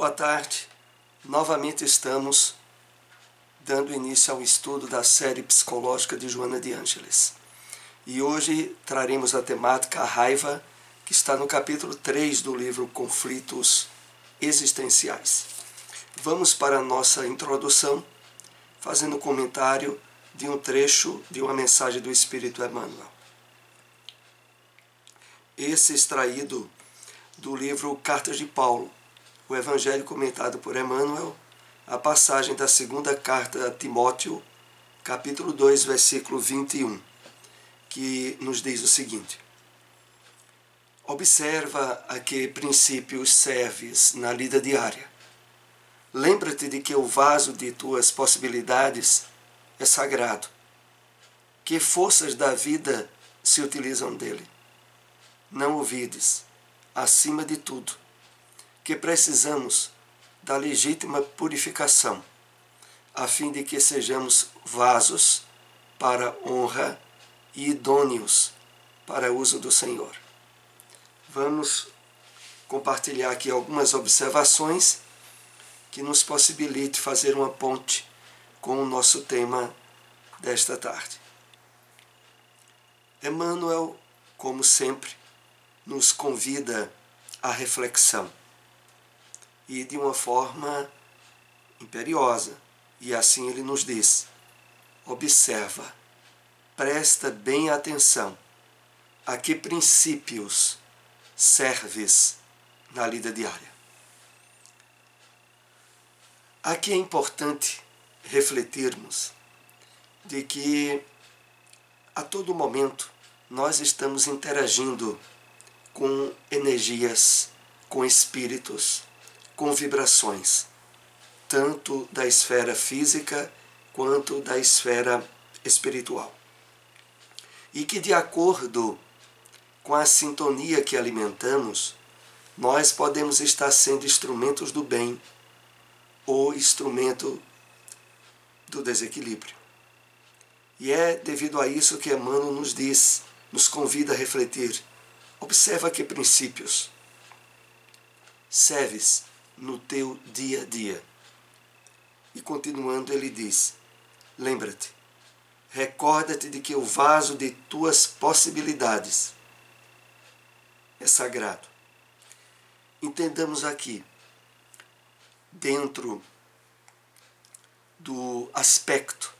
Boa tarde. Novamente estamos dando início ao estudo da série psicológica de Joana de Ângeles. E hoje traremos a temática a raiva, que está no capítulo 3 do livro Conflitos Existenciais. Vamos para a nossa introdução, fazendo comentário de um trecho de uma mensagem do Espírito Emmanuel. Esse extraído do livro Cartas de Paulo, o Evangelho comentado por Emmanuel, a passagem da segunda carta a Timóteo, capítulo 2, versículo 21, que nos diz o seguinte: observa a que princípios serves na lida diária. Lembra-te de que o vaso de tuas possibilidades é sagrado, que forças da vida se utilizam dele. Não ouvides, acima de tudo, que precisamos da legítima purificação, a fim de que sejamos vasos para honra e idôneos para uso do Senhor. Vamos compartilhar aqui algumas observações que nos possibilite fazer uma ponte com o nosso tema desta tarde. Emmanuel, como sempre, nos convida à reflexão e de uma forma imperiosa. E assim ele nos diz: observa, presta bem atenção a que princípios serves na lida diária. Aqui é importante refletirmos de que a todo momento nós estamos interagindo com energias, com espíritos, com vibrações, tanto da esfera física quanto da esfera espiritual. E que, de acordo com a sintonia que alimentamos, nós podemos estar sendo instrumentos do bem ou instrumento do desequilíbrio. E é devido a isso que Emmanuel nos diz, nos convida a refletir. Observa que princípios serves no teu dia a dia. E continuando ele diz: lembra-te, recorda-te de que o vaso de tuas possibilidades é sagrado. Entendamos aqui, dentro do aspecto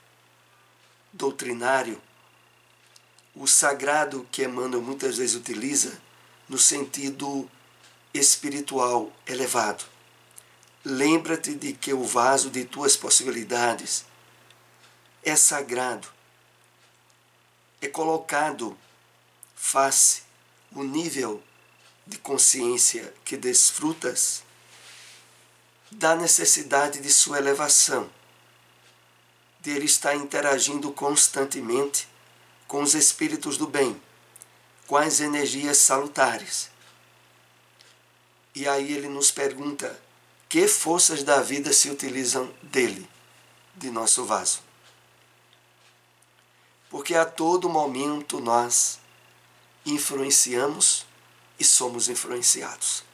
doutrinário, o sagrado que Emmanuel muitas vezes utiliza no sentido espiritual elevado. Lembra-te de que o vaso de tuas possibilidades é sagrado, é colocado face o nível de consciência que desfrutas da necessidade de sua elevação, de ele estar interagindo constantemente com os espíritos do bem, com as energias salutares. E aí ele nos pergunta: que forças da vida se utilizam dele, de nosso vaso? Porque a todo momento nós influenciamos e somos influenciados.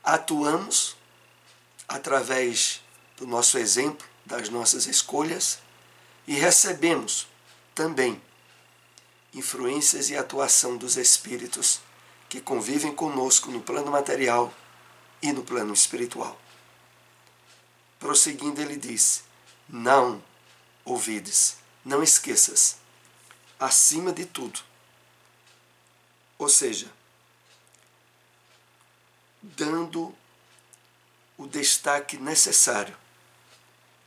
Atuamos através do nosso exemplo, das nossas escolhas, e recebemos também influências e atuação dos espíritos que convivem conosco no plano material e no plano espiritual. Prosseguindo, ele diz: não ouvides, não esqueças, acima de tudo. Ou seja, dando o destaque necessário,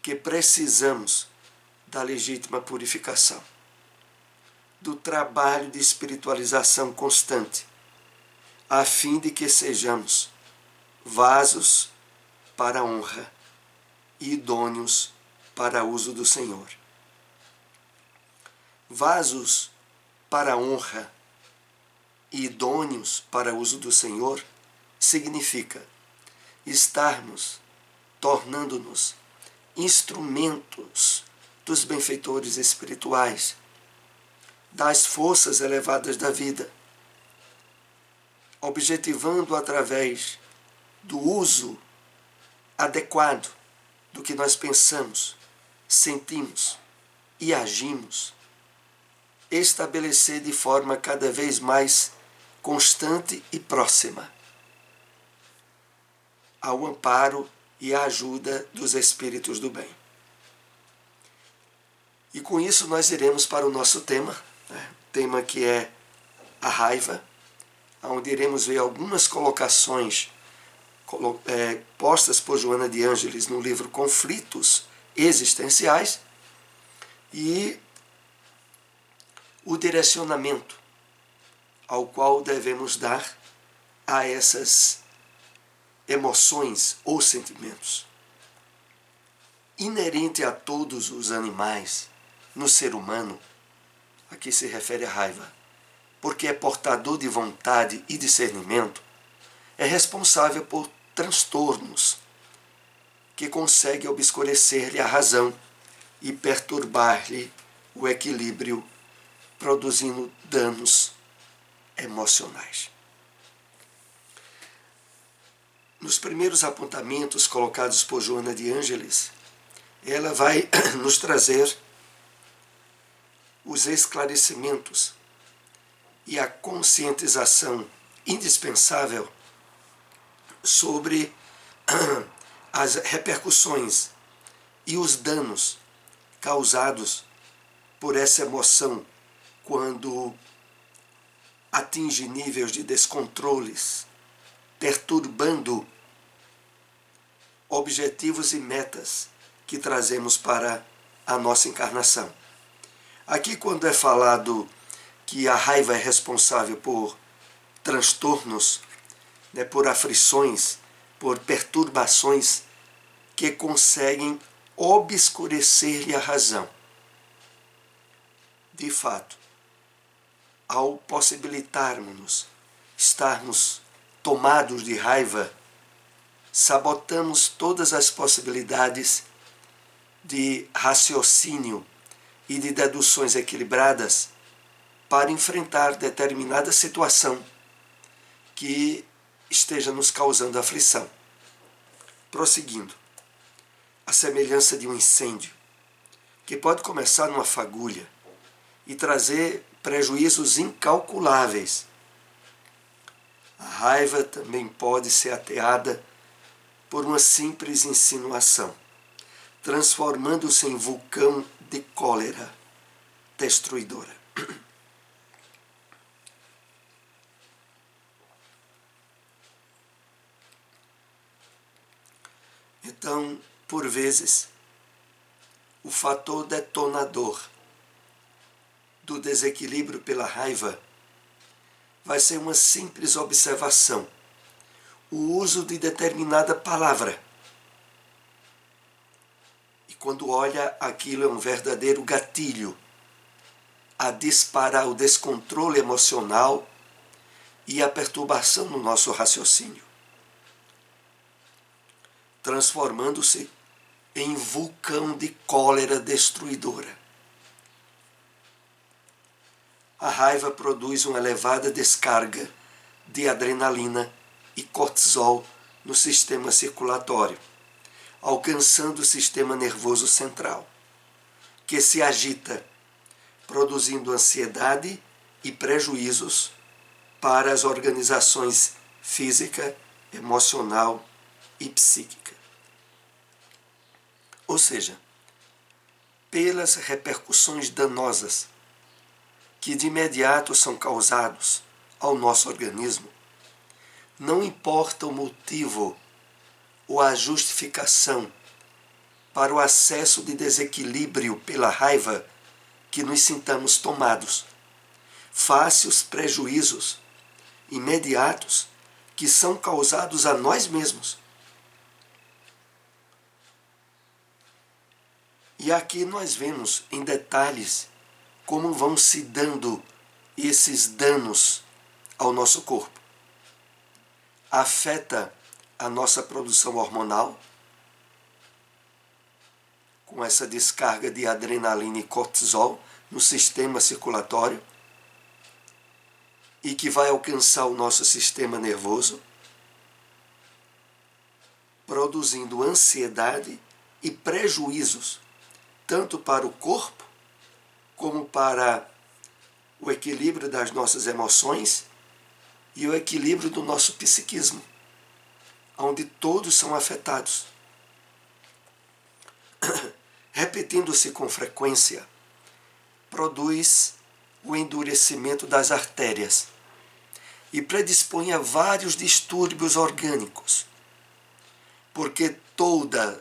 que precisamos da legítima purificação, do trabalho de espiritualização constante, a fim de que sejamos vasos para a honra e idôneos para uso do Senhor. Vasos para a honra e idôneos para uso do Senhor significa estarmos tornando-nos instrumentos dos benfeitores espirituais, das forças elevadas da vida, objetivando através do uso adequado do que nós pensamos, sentimos e agimos, estabelecer de forma cada vez mais constante e próxima ao amparo e à ajuda dos espíritos do bem. E com isso nós iremos para o nosso tema, tema que é a raiva, onde iremos ver algumas colocações postas por Joana de Ângeles no livro Conflitos Existenciais e o direcionamento ao qual devemos dar a essas emoções ou sentimentos. Inerente a todos os animais, no ser humano, aqui se refere à raiva, porque é portador de vontade e discernimento, é responsável por transtornos que conseguem obscurecer-lhe a razão e perturbar-lhe o equilíbrio, produzindo danos emocionais. Nos primeiros apontamentos colocados por Joana de Ângeles, ela vai nos trazer os esclarecimentos e a conscientização indispensável sobre as repercussões e os danos causados por essa emoção quando atinge níveis de descontroles, perturbando objetivos e metas que trazemos para a nossa encarnação. Aqui, quando é falado que a raiva é responsável por transtornos, por aflições, por perturbações que conseguem obscurecer-lhe a razão. De fato, ao possibilitarmos-nos estarmos tomados de raiva, sabotamos todas as possibilidades de raciocínio e de deduções equilibradas para enfrentar determinada situação que esteja nos causando aflição. Prosseguindo, a semelhança de um incêndio, que pode começar numa fagulha e trazer prejuízos incalculáveis. A raiva também pode ser ateada por uma simples insinuação, transformando-se em vulcão de cólera destruidora. Então, por vezes, o fator detonador do desequilíbrio pela raiva vai ser uma simples observação, o uso de determinada palavra. E quando olha, aquilo é um verdadeiro gatilho a disparar o descontrole emocional e a perturbação no nosso raciocínio, transformando-se em vulcão de cólera destruidora. A raiva produz uma elevada descarga de adrenalina e cortisol no sistema circulatório, alcançando o sistema nervoso central, que se agita, produzindo ansiedade e prejuízos para as organizações física, emocional e psíquica. Ou seja, pelas repercussões danosas que de imediato são causados ao nosso organismo, não importa o motivo ou a justificação para o acesso de desequilíbrio pela raiva que nos sintamos tomados, face os prejuízos imediatos que são causados a nós mesmos. E aqui nós vemos em detalhes como vão se dando esses danos ao nosso corpo. Afeta a nossa produção hormonal, com essa descarga de adrenalina e cortisol no sistema circulatório, e que vai alcançar o nosso sistema nervoso, produzindo ansiedade e prejuízos, tanto para o corpo, como para o equilíbrio das nossas emoções e o equilíbrio do nosso psiquismo, onde todos são afetados. Repetindo-se com frequência, produz o endurecimento das artérias e predispõe a vários distúrbios orgânicos, porque toda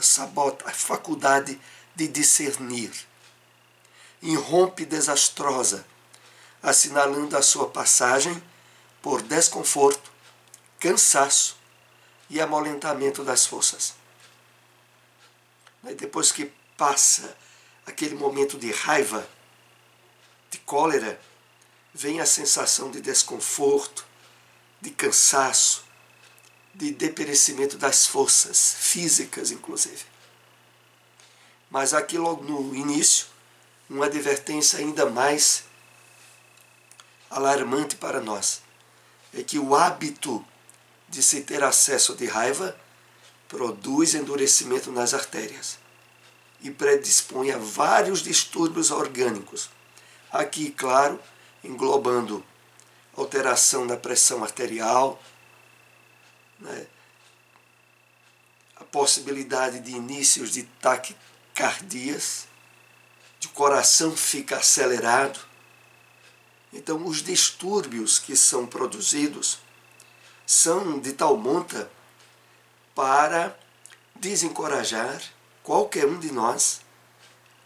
sabota a faculdade de discernir, irrompe desastrosa, assinalando a sua passagem por desconforto, cansaço e amolentamento das forças. Depois que passa aquele momento de raiva, de cólera, vem a sensação de desconforto, de cansaço, de deperecimento das forças físicas, inclusive. Mas aqui logo no início, uma advertência ainda mais alarmante para nós é que o hábito de se ter acesso de raiva produz endurecimento nas artérias e predispõe a vários distúrbios orgânicos. Aqui, claro, englobando alteração da pressão arterial, a possibilidade de inícios de taquicardias, de coração fica acelerado. Então, os distúrbios que são produzidos são de tal monta para desencorajar qualquer um de nós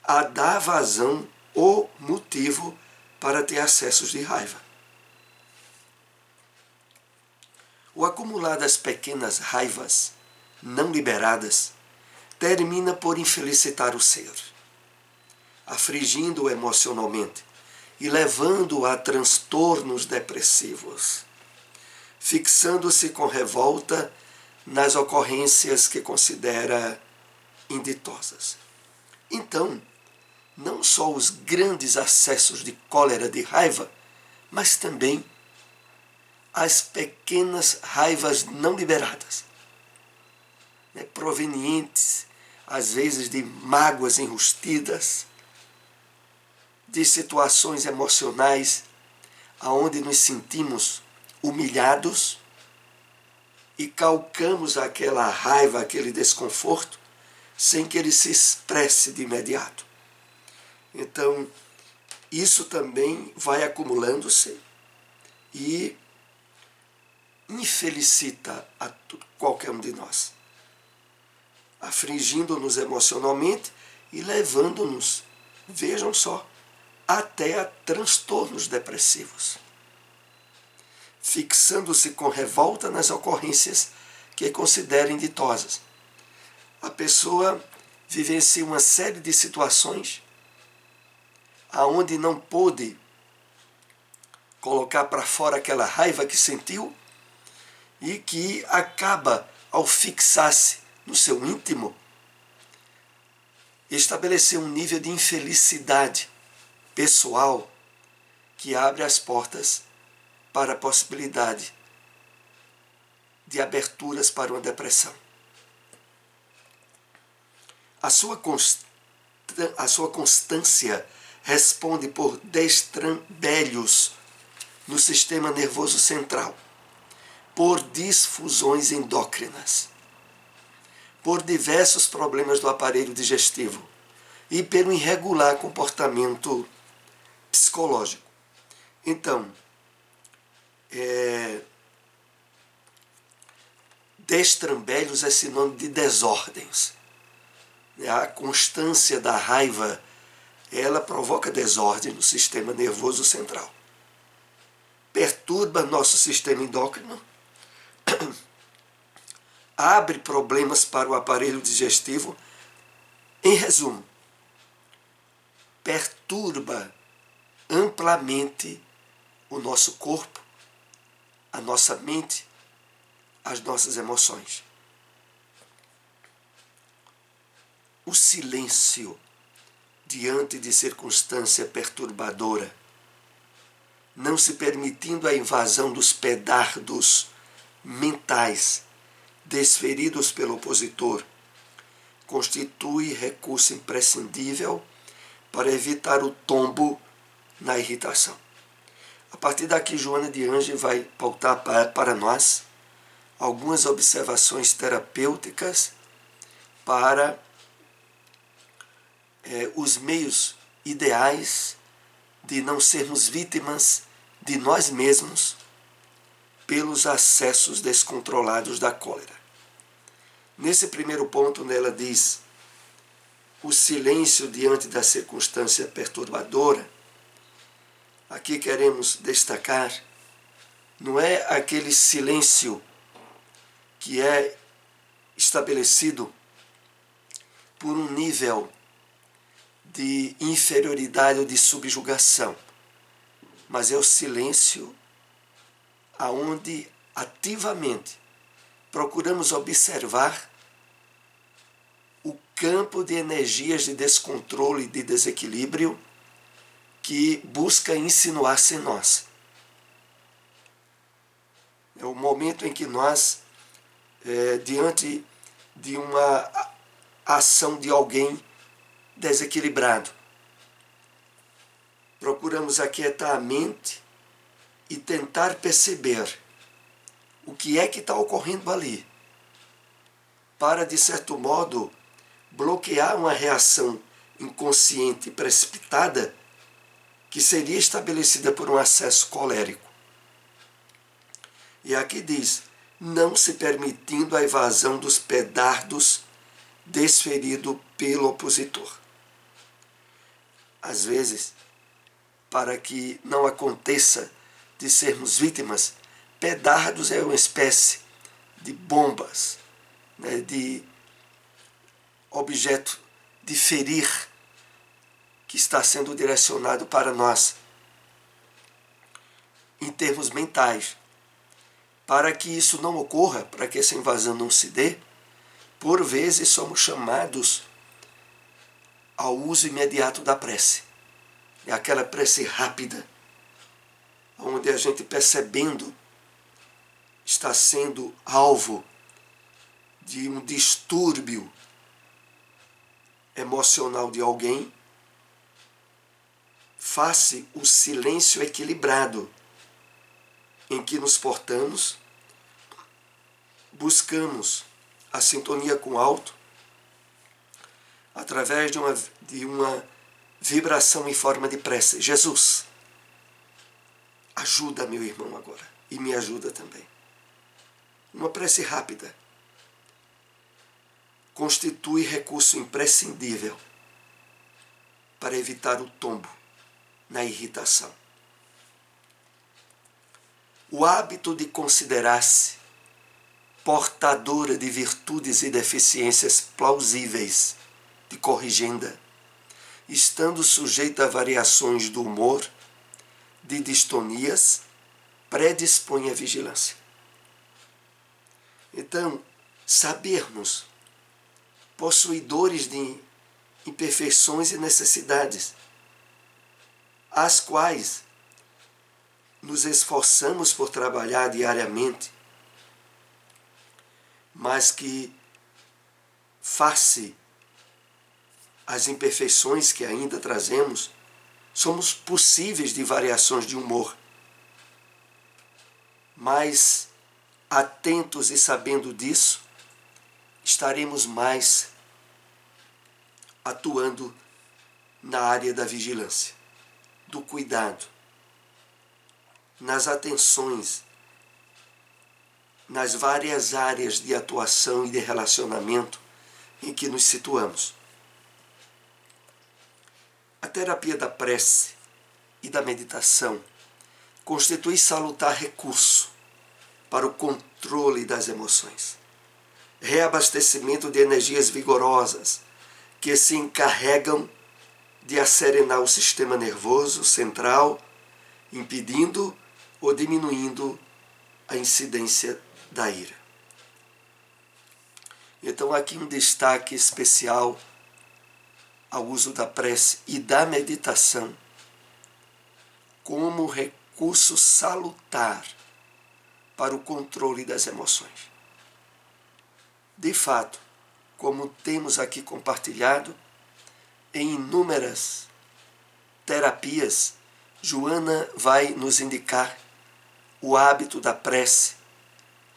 a dar vazão ou motivo para ter acessos de raiva. O acumular das pequenas raivas não liberadas termina por infelicitar o ser, afligindo-o emocionalmente e levando-o a transtornos depressivos, fixando-se com revolta nas ocorrências que considera inditosas. Então, não só os grandes acessos de cólera, de raiva, mas também as pequenas raivas não liberadas, provenientes, às vezes, de mágoas enrustidas, de situações emocionais aonde nos sentimos humilhados e calcamos aquela raiva, aquele desconforto, sem que ele se expresse de imediato. Então, isso também vai acumulando-se e infelicita a qualquer um de nós, afligindo-nos emocionalmente e levando-nos, vejam só, até a transtornos depressivos, fixando-se com revolta nas ocorrências que considera inditosas. A pessoa vivencia uma série de situações aonde não pôde colocar para fora aquela raiva que sentiu e que acaba, ao fixar-se no seu íntimo, estabelecer um nível de infelicidade pessoal que abre as portas para a possibilidade de aberturas para uma depressão. A sua constância responde por destrambelhos no sistema nervoso central, por disfusões endócrinas, por diversos problemas do aparelho digestivo e pelo irregular comportamento psicológico. Então, destrambelhos é sinônimo de desordens. A constância da raiva, ela provoca desordem no sistema nervoso central. Perturba nosso sistema endócrino, abre problemas para o aparelho digestivo. Em resumo, perturba amplamente o nosso corpo, a nossa mente, as nossas emoções. O silêncio diante de circunstância perturbadora, não se permitindo a invasão dos pedardos mentais desferidos pelo opositor constitui recurso imprescindível para evitar o tombo na irritação. A partir daqui, Joana de Ângeles vai pautar para nós algumas observações terapêuticas para os meios ideais de não sermos vítimas de nós mesmos pelos acessos descontrolados da cólera. Nesse primeiro ponto, ela diz: o silêncio diante da circunstância perturbadora. Aqui queremos destacar, não é aquele silêncio que é estabelecido por um nível de inferioridade ou de subjugação, mas é o silêncio aonde ativamente procuramos observar o campo de energias de descontrole e de desequilíbrio que busca insinuar-se em nós. É o momento em que nós, diante de uma ação de alguém desequilibrado, procuramos aquietar a mente e tentar perceber o que é que está ocorrendo ali, para, de certo modo, bloquear uma reação inconsciente e precipitada que seria estabelecida por um acesso colérico. E aqui diz: não se permitindo a evasão dos pedardos desferido pelo opositor. Às vezes, para que não aconteça de sermos vítimas, pedardos é uma espécie de bombas, de objeto de ferir que está sendo direcionado para nós em termos mentais. Para que isso não ocorra, para que essa invasão não se dê, por vezes somos chamados ao uso imediato da prece. É aquela prece rápida, onde a gente, percebendo, está sendo alvo de um distúrbio emocional de alguém, faça o silêncio equilibrado em que nos portamos, buscamos a sintonia com o alto, através de uma vibração em forma de prece. Jesus, ajuda meu irmão agora, e me ajuda também. Uma prece rápida constitui recurso imprescindível para evitar o tombo na irritação. O hábito de considerar-se portadora de virtudes e deficiências plausíveis de corrigenda, estando sujeita a variações do humor, de distonias, predispõe à vigilância. Então, sabermos possuidores de imperfeições e necessidades, as quais nos esforçamos por trabalhar diariamente, mas que, face às imperfeições que ainda trazemos, somos possíveis de variações de humor. Mas, atentos e sabendo disso, estaremos mais atuando na área da vigilância, do cuidado, nas atenções, nas várias áreas de atuação e de relacionamento em que nos situamos. A terapia da prece e da meditação constitui salutar recurso para o controle das emoções, reabastecimento de energias vigorosas que se encarregam de asserenar o sistema nervoso central, impedindo ou diminuindo a incidência da ira. Então, aqui um destaque especial ao uso da prece e da meditação como recurso salutar para o controle das emoções. De fato, como temos aqui compartilhado, em inúmeras terapias, Joana vai nos indicar o hábito da prece,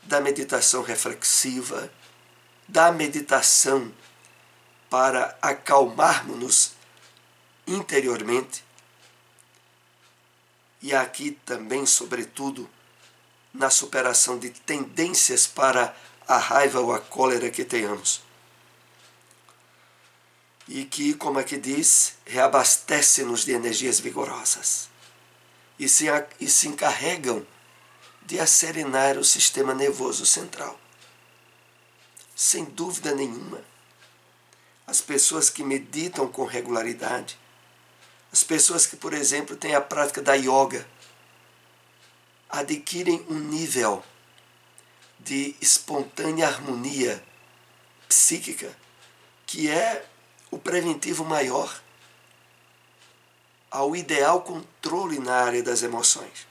da meditação reflexiva, da meditação para acalmarmos-nos interiormente. E aqui também, sobretudo, na superação de tendências para a raiva ou a cólera que tenhamos. E que, como aqui diz, reabastece-nos de energias vigorosas e se encarregam de asserenar o sistema nervoso central. Sem dúvida nenhuma, as pessoas que meditam com regularidade, as pessoas que, por exemplo, têm a prática da yoga, adquirem um nível de espontânea harmonia psíquica que é o preventivo maior ao ideal controle na área das emoções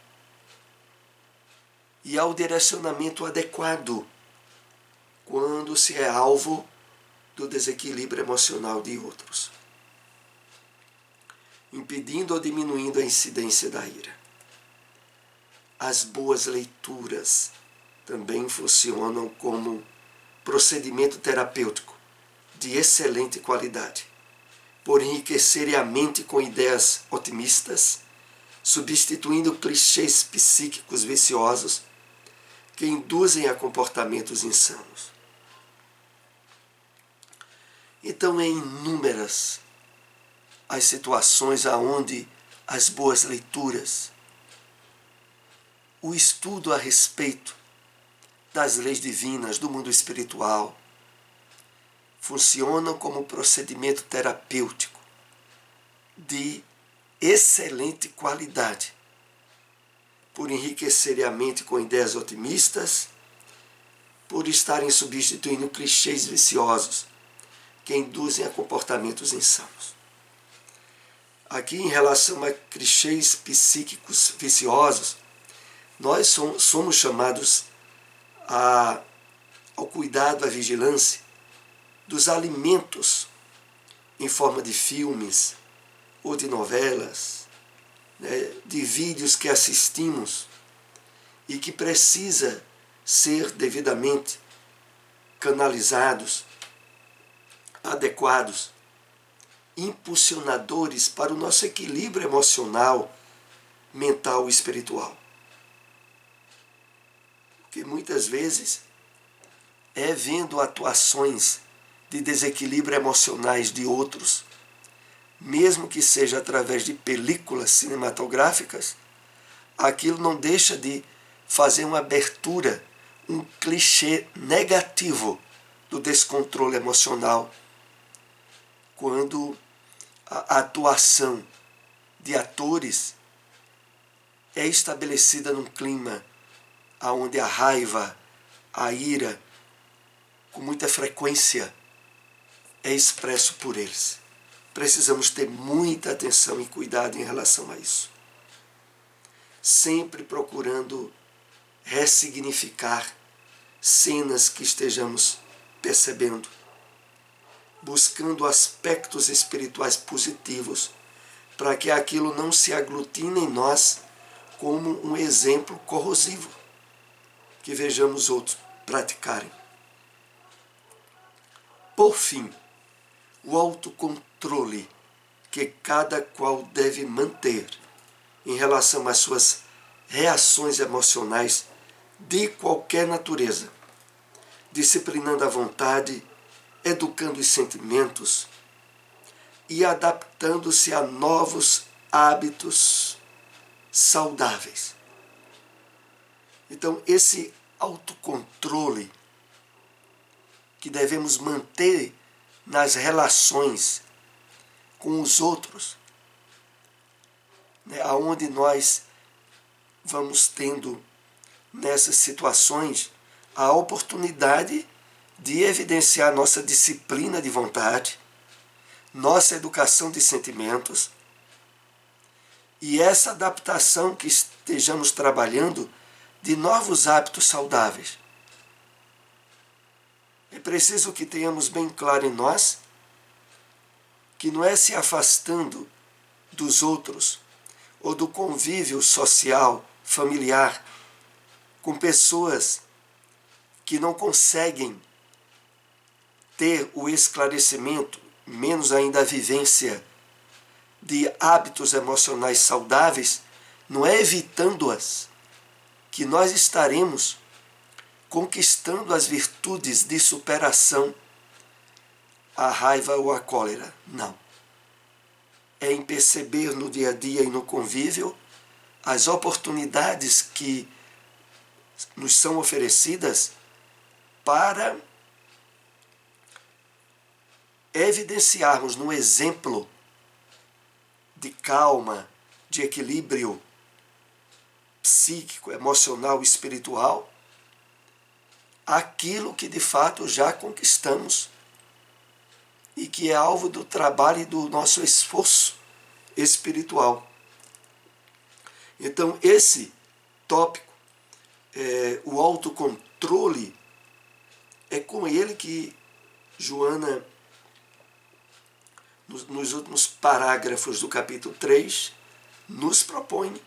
e ao direcionamento adequado quando se é alvo do desequilíbrio emocional de outros, impedindo ou diminuindo a incidência da ira. As boas leituras também funcionam como procedimento terapêutico de excelente qualidade, por enriquecerem a mente com ideias otimistas, substituindo clichês psíquicos viciosos que induzem a comportamentos insanos. Então, é inúmeras as situações aonde as boas leituras, o estudo a respeito das leis divinas do mundo espiritual, funcionam como procedimento terapêutico de excelente qualidade, por enriquecerem a mente com ideias otimistas, por estarem substituindo clichês viciosos que induzem a comportamentos insanos. Aqui, em relação a clichês psíquicos viciosos, nós somos chamados ao cuidado, à vigilância dos alimentos em forma de filmes ou de novelas, de vídeos que assistimos e que precisa ser devidamente canalizados, adequados, impulsionadores para o nosso equilíbrio emocional, mental e espiritual. Porque muitas vezes é vendo atuações de desequilíbrio emocionais de outros, mesmo que seja através de películas cinematográficas, aquilo não deixa de fazer uma abertura, um clichê negativo do descontrole emocional, quando a atuação de atores é estabelecida num clima onde a raiva, a ira, com muita frequência, é expresso por eles. Precisamos ter muita atenção e cuidado em relação a isso. Sempre procurando ressignificar cenas que estejamos percebendo, buscando aspectos espirituais positivos para que aquilo não se aglutine em nós como um exemplo corrosivo que vejamos outros praticarem. Por fim, o autocontrole que cada qual deve manter em relação às suas reações emocionais de qualquer natureza, disciplinando a vontade, educando os sentimentos e adaptando-se a novos hábitos saudáveis. Então, esse autocontrole que devemos manter nas relações com os outros, aonde nós vamos tendo nessas situações a oportunidade de evidenciar nossa disciplina de vontade, nossa educação de sentimentos e essa adaptação que estejamos trabalhando de novos hábitos saudáveis. preciso que tenhamos bem claro em nós que não é se afastando dos outros ou do convívio social, familiar, com pessoas que não conseguem ter o esclarecimento, menos ainda a vivência de hábitos emocionais saudáveis, não é evitando-as que nós estaremos conquistando as virtudes de superação à raiva ou à cólera. Não. É em perceber no dia a dia e no convívio as oportunidades que nos são oferecidas para evidenciarmos no exemplo de calma, de equilíbrio psíquico, emocional e espiritual, aquilo que de fato já conquistamos e que é alvo do trabalho e do nosso esforço espiritual. Então, esse tópico, o autocontrole, é com ele que Joana, nos últimos parágrafos do capítulo 3, nos propõe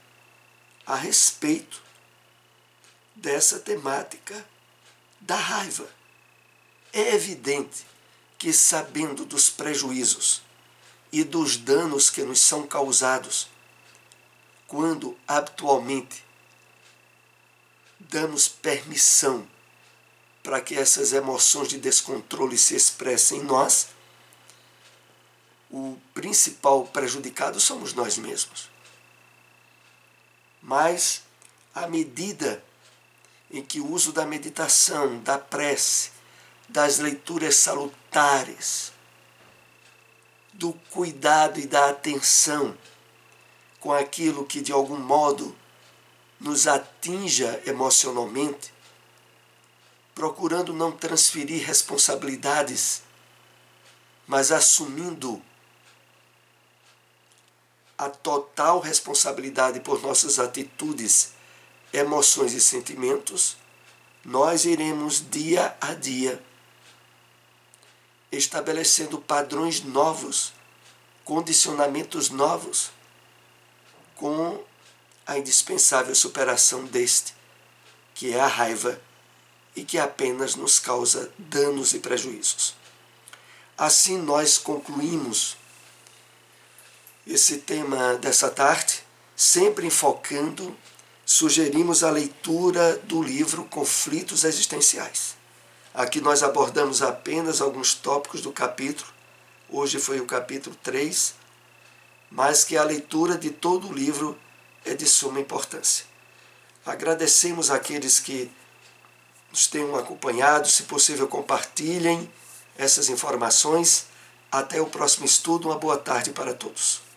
a respeito dessa temática da raiva. É evidente que, sabendo dos prejuízos e dos danos que nos são causados quando habitualmente damos permissão para que essas emoções de descontrole se expressem em nós, o principal prejudicado somos nós mesmos. Mas, à medida em que o uso da meditação, da prece, das leituras salutares, do cuidado e da atenção com aquilo que de algum modo nos atinja emocionalmente, procurando não transferir responsabilidades, mas assumindo a total responsabilidade por nossas atitudes, emoções e sentimentos, nós iremos dia a dia estabelecendo padrões novos, condicionamentos novos, com a indispensável superação deste, que é a raiva e que apenas nos causa danos e prejuízos. Assim nós concluímos esse tema dessa tarde, sempre enfocando, sugerimos a leitura do livro Conflitos Existenciais. Aqui nós abordamos apenas alguns tópicos do capítulo, hoje foi o capítulo 3, mas que a leitura de todo o livro é de suma importância. Agradecemos àqueles que nos tenham acompanhado, se possível compartilhem essas informações. Até o próximo estudo, uma boa tarde para todos.